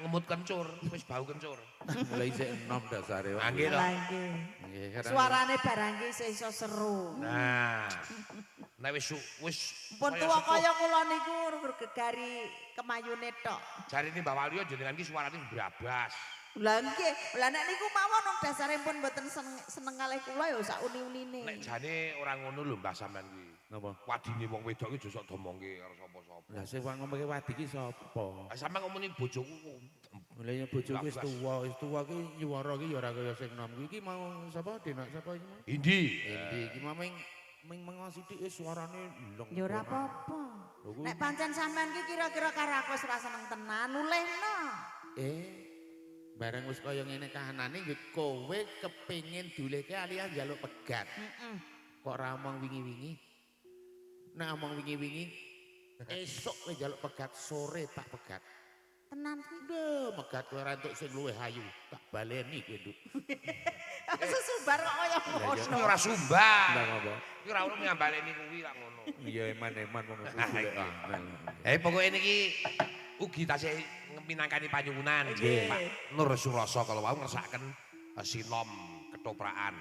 ngemut kencur, wis bau kencur. Mulai isih enom dasare. Nggih to. Lah nggih. Nggih, karena Suarane barang iki isih iso seru. Nah. Nek wis Pun tuwa kaya kula niku gegari kemayune tok. jarine Mbak Waluyo jenengan iki suarane brabas. Lah nggih, lah nek niku mawon wong dasare pun mboten seneng kalih kula ya sak uni-unine. Nek jane ora ngono lho Mbah sampean kuwi. napa? Wadine wong wedok iki josok domongke karo sapa-sapa. Lah sing ngomongke wadi ki sapa? Ah sampean ngomongin bojoku Lah ya bojoku wis tuwa ki nyuwara ki ya ora kaya sing nom kuwi. Iki mau sapa Denak sapa iki mau? Indi. Endi iki mau ming mengo sithik suarane leng. Ya ora apa-apa. Nek pancen sampean ki kira-kira karo aku wis ora seneng tenan, nulehno. Bareng wis kaya ngene kahanane nggih kowe kepengin dulehke alias njaluk pegat. Kok ora omong wingi-wingi? Nek omong wingi-wingi esuk kowe njaluk pegat, sore tak pegat. Tenan kuwi. Duh, megat kowe ora entuk sing luwih ayu, tak baleni kowe nduk. Sesumbar kok kaya ngono. Ora sumbang. Lah ngopo? Iki ora ono nyambaleni kuwi lak ngono. Iya eman-eman wong Pokoke niki ugi tasih minangkani panyuwunan Pak Nur Surasa kalau wau ngersakaken sinom ketoprakan.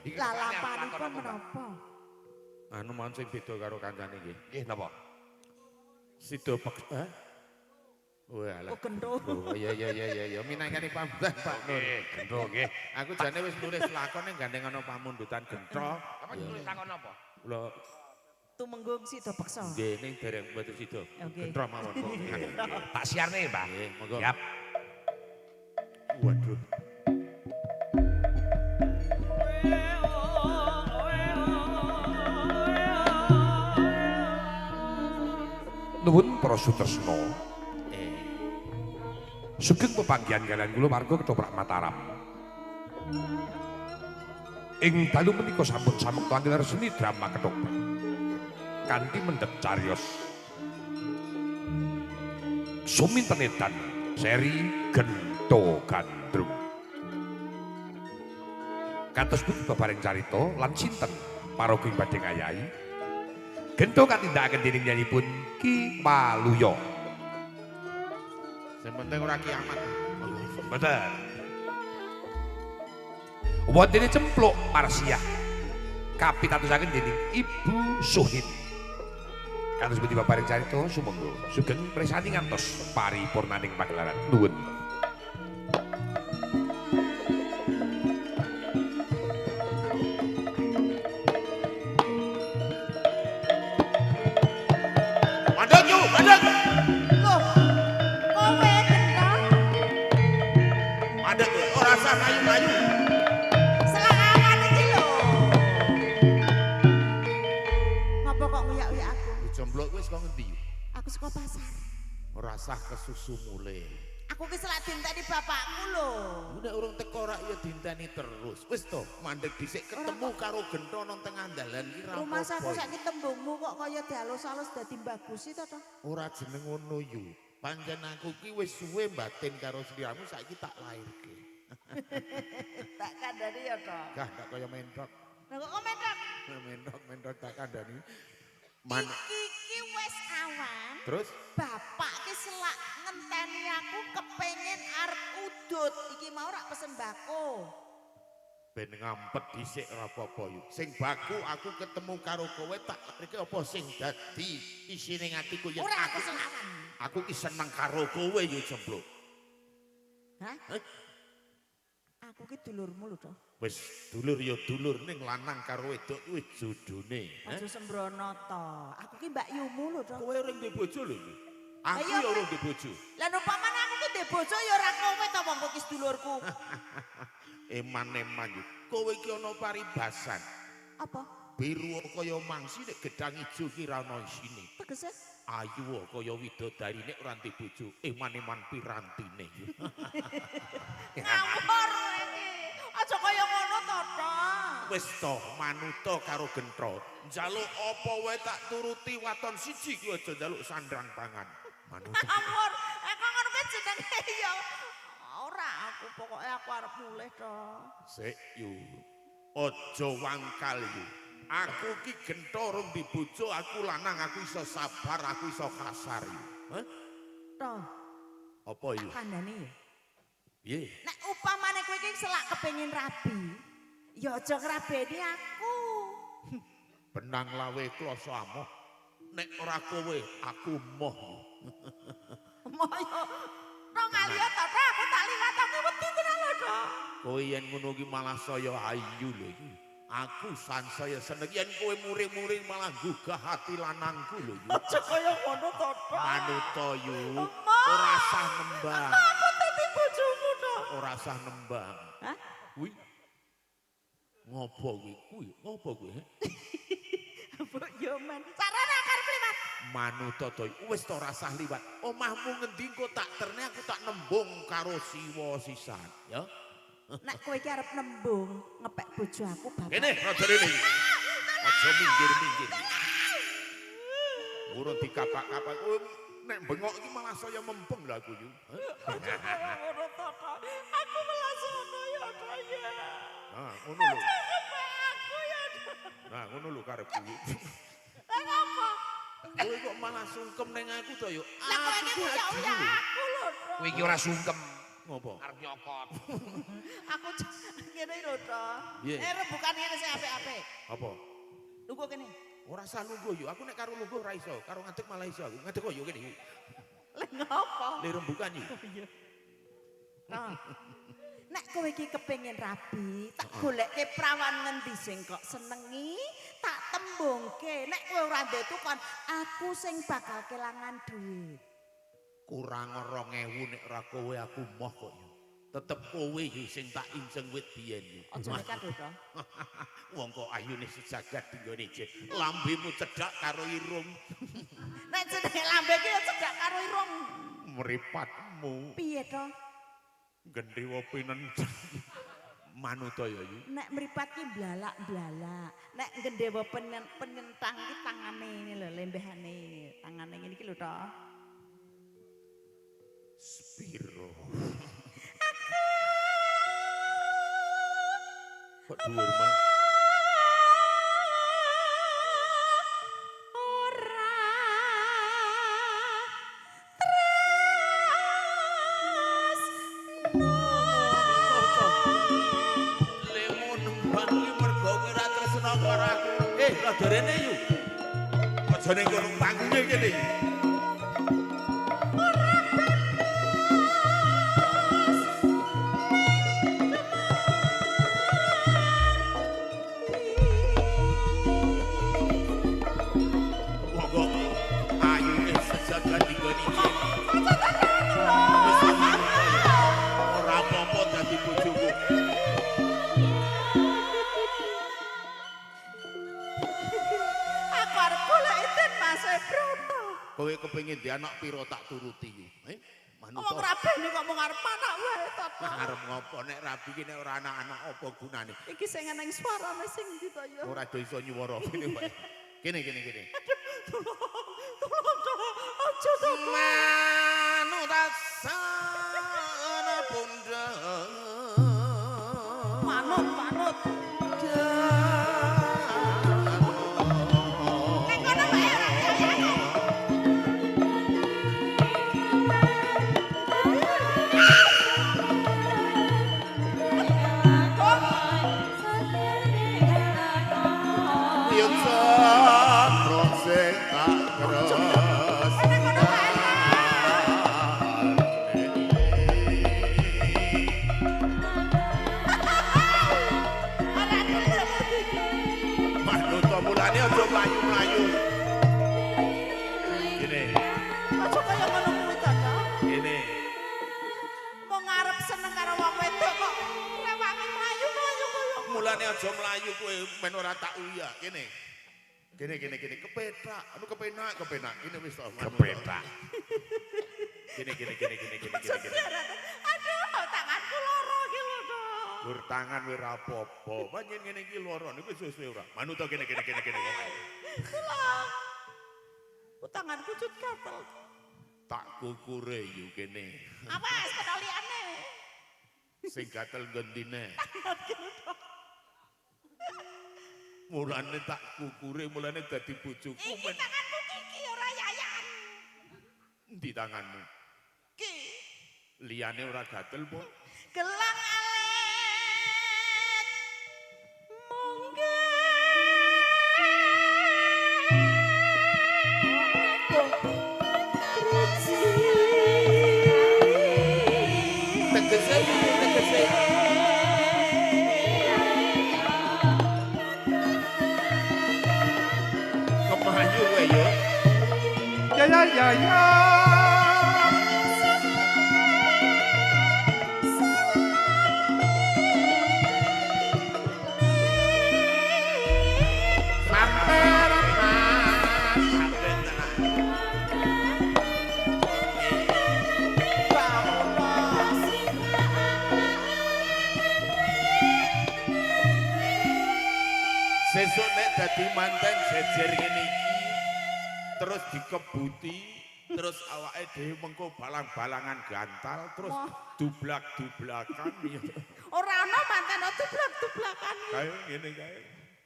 Iki Lalapanipun menapa? Anu mon sing beda karo kancane nggih. Nggih napa? Sido Walah. Oh gendho. Oh iya minangkani pambutan Pak Nur. Gendho nggih. Aku jane wis nulis lakon ning gandeng ana pamundutan gentro. Apa nulis lakon apa? Kula Tumenggung sida beksa. nggih ning dereng mboten sida. Oke. Gentro mawon kok. Tak siarne, Mbah. Nggih, monggo. Siap. Waduh. Nuwun para sutresna. Sugeng pepanggihan kalian kula warga Ketoprak Mataram. Ing dalu menika sampun samekta anggelar seni drama Ketoprak. Kanthi mendhet cariyos Suminten Edan seri Gento Gandrung. Kados pundi babareng carita lan sinten paraga ing badhe ngayahi. Gento katindakaken dening nyanyiipun Ki Waluyo. Sing penting ora kiamat. Bener. Wontene cempluk Marsiah kapitadosaken dening Ibu Suhin. Kados pundi babareng carita sumangga sugeng presani ngantos paripurnaning pagelaran. Nuwun. Saka pasar. Ora sah kesusu mule. Aku ki selak dinteni bapakmu lho. Nek urung teko rak ya dinteni terus. Wis to, mandeg dhisik ketemu karo Gento nang tengah dalan ki ra apa-apa. Rumah saku saiki tembungmu kok kaya dialus-alus dadi bagus to to. Ora jeneng ngono yu. Pancen aku ki wis suwe batin karo sliramu saiki tak lairke. Tak kandhani ya to. Gah gak kaya mentok. Lah kok mentok? Mentok tak kandhani. Iki wis awan. Terus bapak ki selak ngenteni aku kepengin arep udut. Iki mau rak pesen bako. Ben ngampet dhisik ora apa-apa yu. Sing baku aku ketemu karo kowe tak iki apa sing dadi isine atiku yen ora aku selawan. Aku ki seneng karo kowe yu Jembluk. Hah? Aku ki dulurmu lho, Dok. Wis dulur ya dulur ning lanang karo wedok kuwi jodone. Aja sembrono to. Aku ki Mbak Yumu lho, Dok. Kowe ora ndek bojo lho. Aku ya ora ndek bojo. Lah upamane aku ki ndek bojo ya ora kowe to wong ki sedulurku. Eman-eman iki. Kowe iki ana paribasan. Apa? Biru kaya mangsi nek gedang ijo ki ra ono isine. Tegese ayu kaya widodari nek ora ndek bojo. Eman-eman pirantine. ngawur iki. Aja kaya ngono to, Dok. Wis to manuta karo Gentro. Njaluk apa wae tak turuti waton siji ku aja njaluk sandrang pangan. Manuta. Ngawur. Kok ngono kuwi jenenge ya. Ora aku pokoke aku arep mulih to. Sik yu. Aja wangkal yu. Aku ki Gentro rung di bojo, aku lanang, aku iso sabar, aku iso kasar yu. Hah? Toh. Apa iki? Kandhane ya. Piye? Nek upamane kowe iki selak kepengin rabi, ya aja ngrabeni aku. Benang lawe kloso amoh. Nek ora kowe aku moh. Moyo. Rong aliya ta, aku tak liwat aku wedi tenan lho, Dok. Kowe yen ngono ki malah saya ayu lho iki. Aku sansaya seneng yen kowe muring-muring malah gugah hati lanangku lho iki. Aja kaya ngono to, Dok. Manut yu. Emah. Ora sah nembang. Aku dadi bojomu, Dok. Ora sah nembang. Hah? Kuwi ngopo kuwi? Kuwi ngopo kuwi? Mbok yo men. Sarana karep liwat. Manut to wis to ora sah liwat. Omahmu ngendi engko tak terne aku tak nembung karo siwa sisan, ya. Nek kowe iki arep nembung ngepek bojo aku bapak. Kene rada rene iki. Aja minggir-minggir. Urung dikapak-kapak kowe nek bengok iki malah saya mempeng lho aku iki. Ngono to, Dok. Aku melas ngono ya, Dok ya. Nah, ngono lho. Aku ya, Dok. Nah, ngono lho karepku iki. Lah ngapa? Kowe kok malah sungkem ning aku to yo. Lah kowe iki uya aku lho, Dok. Kowe iki ora sungkem. Ngopo? Arep nyokot. Aku ngene lho, Dok. Piye? Rebukan ngene sing apik-apik. Apa? Lungguh kene. Ora sah lungguh yo. Aku nek karo lungguh ora iso, karo ngadeg malah iso aku. Ngadeg kok yo kene. Lah ngapa? Le rembukan yo. Nah. Nek kowe iki kepengin rabi, tak goleke prawan ngendi sing kok senengi, tak tembungke. Nek kowe ora ndek tukon, aku sing bakal kelangan duit. Kurang 2000 nek ora kowe aku moh kok yo. Tetep kowe yo sing tak injeng wit biyen yo. Aja nekat lho, Dok. Wong kok ayune sejagat dinggone jet. Lambemu cedhak karo irung. Nek jenenge lambe iki ya cedhak karo irung. Mripatmu Piye, Dok? gendhewa pinentheng. Manut ya yo. Nek mripat ki blalak-blalak. Nek gendhewa penyentang ki tangane ini lho, lembehane. Tangane ngene iki lho, Dok. Spiro. Kok dhuwur mah? Ora Lemo nembang iki mergo ora tresna karo aku. Rada rene yu. Aja ning kono panggunge kene. Monggo ayune sejagat dinggone iki. Wis ora apa-apa dadi bojoku. aku arep golek iten Mas Broto. Kowe kepengin di anak piro tak turuti iki. Wong Manut. rabene kok mung arep anak wae to. Arep ngopo nek rabi ki nek ora anak-anak apa gunane? Iki sing eneng suarane sing ndi to ya? Ora do iso nyuwara kene wae. Kene. Tolong Dok, aja to. Manut asana pundhak. Manut. Nek kono wae ra. Yen sakro sing tak keros. Manut mulane aja mlayu-mlayu. Kene. Aja kaya ngono kuwi to, Dok. Kene. Mau ngarep seneng karo wong wedok kok rewangi mlayu-mlayu kaya. Mulane aja mlayu kowe men ora tak uyak. Kene. Kepetak. Anu kepenak. Kene wis to. Kepetak. Kene. Aduh, tanganku lara iki lho, Dok. Gur tangan wis ora apa-apa. Panjen ngene iki lara niku wis ora. Manut to kene. Pulang. Tanganku cut gatel. Tak kukure yu kene. Awas penoliane. Sing gatel gendine. Mulane tak kukure, mulane dadi bojoku Iki men. tanganku iki ora yayan. Endi tanganmu? Ki. Liyane ora gatel po. Gelang alit Tegese tegese. Kemayu kowe yo. Ya ya ya ya. Sesuk nek dadi manten jejer ngene iki terus dikebuti terus awake dhewe mengko balang-balangan gantal terus dublak-dublakan ya. ora ana manten dublak-dublakan. Kae ngene kae.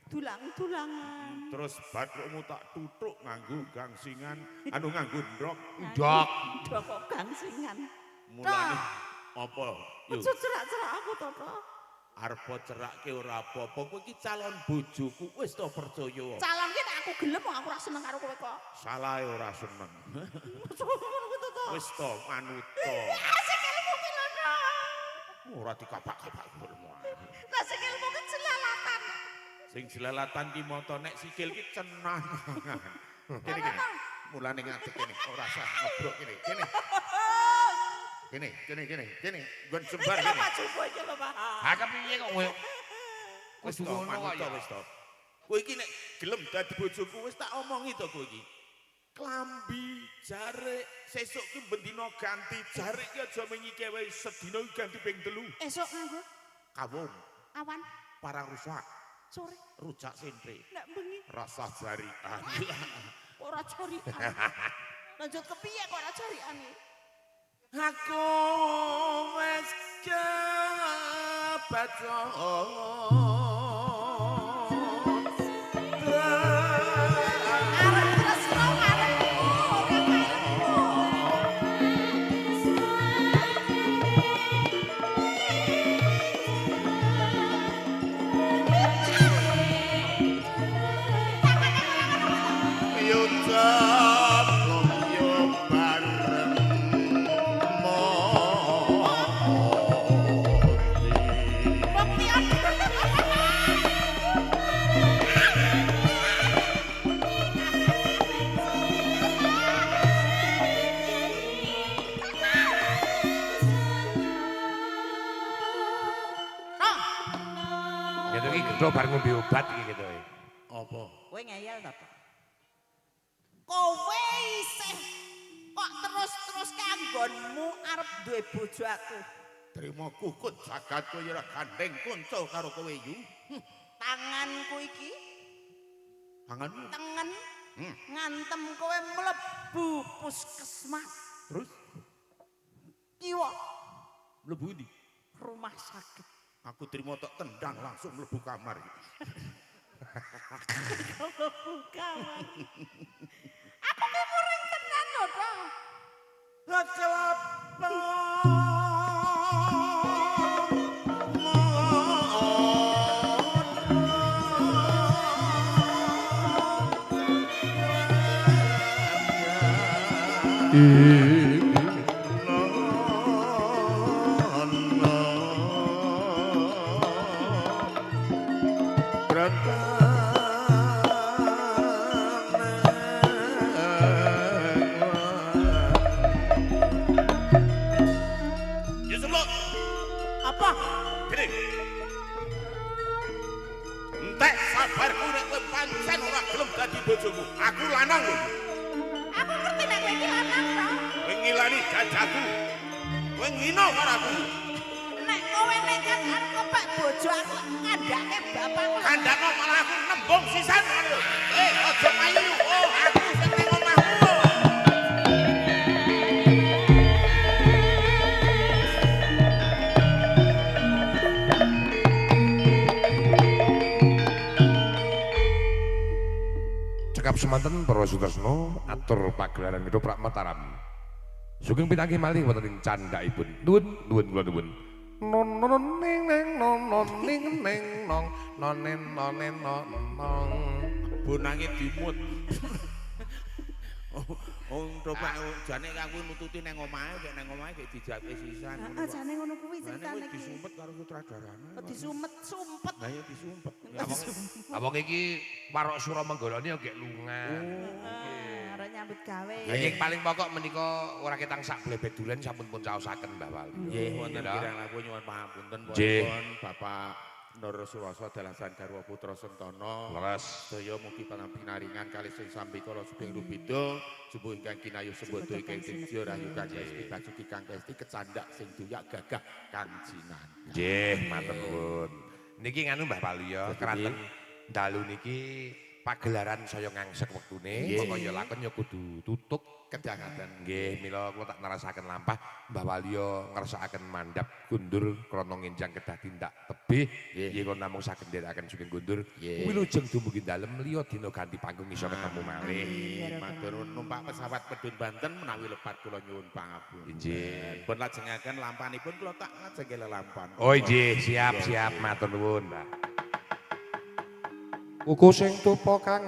Dulang-dulangan. Terus bathukmu tak tutuk nganggo gangsingan, anu nganggo ndrok. Ndok. Ndok kok gangsingan. Mulane apa? Yo Ojo cerak-cerak aku to, Tok. arep cerake ora apa-apa. Kowe iki calon bojoku wis to percaya. Calon ki nek aku gelem kok aku ora seneng karo kowe kok. Salahe ora seneng. Ngono kuwi to, Tok. Wis to manut to. Sikilmu ki lho, Tok. Ora dikapak-kapak ngono. Lah sikilmu ki jelalatan. Sing jelalatan ki mata nek sikil ki cenah. Kene kene. Mulane ngadeg kene ora usah ngebrok kene. Kene. Kene. Nggon sembar Iki lho kene. Pak Jumbo iki lho, Pak. Ha kepiye kok kowe? Wis Wis to ngono manut kok to ya. wis to. Kowe iki nek gelem dadi bojoku wis tak omongi to kowe iki. Klambi, jarik, sesuk ki bendina ganti jarik ki aja mengike wae sedina ki ganti ping 3. Esuk nganggo Kawung, awan parang rusak, sore rujak sempe, nek bengi rasa jarikan. ora carikan. Lanjut kepiye kok ora carikan iki? Aku wis kebaca Arep tresno karepmu, yo caplok yo bareng Bukti Gitu iki gendho bar ngombe obat iki gitu. apa? Kowe ngeyel ta, Pak? Kowe isih kok terus-terus kanggonmu arep duwe bojo aku. Terima kukut jagatku ya ora gandeng kunco karo kowe yu. Tanganku iki Tanganmu. tengen ngantem kowe mlebu puskesmas. Terus Kiwa mlebu ndi? rumah sakit. Aku terima tok tendang langsung mlebu kamar iki. Buka. Aku ki muring tenan lho, Pak. Kelapa Apa? Gini. Entek sabarku nek kowe pancen ora gelem dadi bojoku. Aku lanang lho. Aku ngerti nek kowe iki lanang to. Kowe ngilani jajaku. Kowe ngino karo aku. Nek kowe nekat arep kepek bojo aku ngandake bapakku. Kandhane malah aku nembung sisan ngono. Aja payu. Oh, aku sing ning omahmu. Cekap semanten para Sutresno atur pagelaran Ketoprak Mataram. Sugeng pitangih malih wonten ing candhaipun. Nuwun kula nuwun. Non non ning ning non non ning ning nong nonen nonen nong. Bonange dimut. Topak jane aku nututi nang omahe kek dijake sisan. Heeh, jane ngono kuwi ceritane iki. Disumpet karo sutradarane. Disumpet-sumpet. Lah ya disumpet. Abang iki warok Suramanggala ya gek lungan. Arek nyambut gawe. Lah yang paling pokok menika ora ketang sak blebet dulen sampun pun caosaken Mbah Wali. Nggih wonten Ya. kirang langkung nyuwun pangapunten Nggih. pun Bapak Nur Suwasa dalasan garwa putra Sentana. Leres. Sedaya mugi pinaringan kalih sing sambi kala suping rubida subuh ingkang kinayuh sebodo ingkang tinggi rahayu kang esti basuki kang esti kecandak sing duyak gagah kang jinan. Nggih, matur nuwun. Niki nganu Mbah Wali ya, keranten dalu niki pagelaran saya ngangsek wektune, Nggih. mongko ya lakon ya kudu tutuk. Kedangaken. Nggih, mila kula tak nerasaken lampah Mbah Wali ya ngersakaken mandhap kundur krana ngenjang kedah tindak tebih. Nggih. Nggih kula namung saged nderekaken sugeng kundur. Nggih. Wilujeng dumugi dalem liya dina ganti panggung iso ketemu malih. Matur nuwun numpak pesawat Pedun Banten menawi lepat kula nyuwun pangapunten. Injih. Pun lajengaken lampanipun kula tak ngajenge lelampan. Oh nggih, siap matur nuwun, Mbak. Uku sing tupa kang